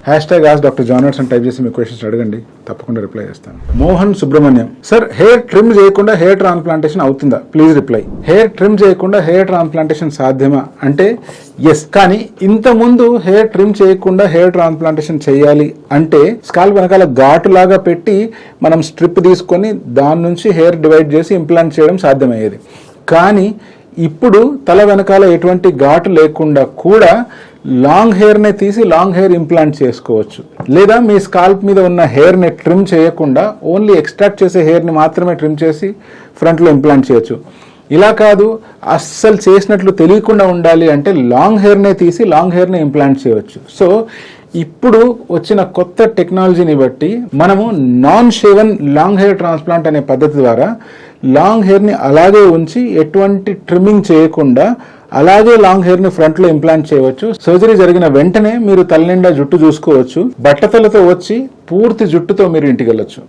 #Dr. John Watson type చేసి మీ questions అడగండి, తప్పకుండా రిప్లై చేస్తాను. Mohan Subrahmanyam, sir hair trim చేయకుండా హెయిర్ ట్రాన్స్ప్లాంటేషన్ అవుతుందా? Please reply. హెయిర్ ట్రిమ్ చేయకుండా హెయిర్ ట్రాన్స్ప్లాంటేషన్ సాధ్యమా అంటే ఎస్, కానీ ఇంతకుముందు హెయిర్ ట్రిమ్ చేయకుండా హెయిర్ ట్రాన్స్ప్లాంటేషన్ చేయాలి అంటే స్కాల్ప్ వెనకాల ఘాటు లాగా పెట్టి మనం స్ట్రిప్ తీసుకొని దాని నుంచి హెయిర్ డివైడ్ చేసి ఇంప్లాంట్ చేయడం సాధ్యమయ్యేది. కానీ ఇప్పుడు తల వెనకాల ఎటువంటి ఘాటు లేకుండా కూడా లాంగ్ హెయిర్ని తీసి లాంగ్ హెయిర్ ఇంప్లాంట్ చేసుకోవచ్చు. లేదా మీ స్కాల్ప్ మీద ఉన్న హెయిర్ని ట్రిమ్ చేయకుండా ఓన్లీ ఎక్స్ట్రాక్ట్ చేసే హెయిర్ని మాత్రమే ట్రిమ్ చేసి ఫ్రంట్లో ఇంప్లాంట్ చేయొచ్చు. ఇలా కాదు, అస్సలు చేసినట్లు తెలియకుండా ఉండాలి అంటే లాంగ్ హెయిర్నే తీసి లాంగ్ హెయిర్ని ఇంప్లాంట్ చేయవచ్చు. సో ఇప్పుడు వచ్చిన కొత్త టెక్నాలజీని బట్టి మనము నాన్ షేవన్ లాంగ్ హెయిర్ ట్రాన్స్ప్లాంట్ అనే పద్ధతి ద్వారా లాంగ్ హెయిర్ని అలాగే ఉంచి ఎటువంటి ట్రిమ్మింగ్ చేయకుండా అలాగే లాంగ్ హెయిర్ని ఫ్రంట్లో ఇంప్లాంట్ చేయవచ్చు. సర్జరీ జరిగిన వెంటనే మీరు తల నిండా జుట్టు చూసుకోవచ్చు. బట్టతలతో వచ్చి పూర్తి జుట్టుతో మీరు ఇంటికి వెళ్ళొచ్చు.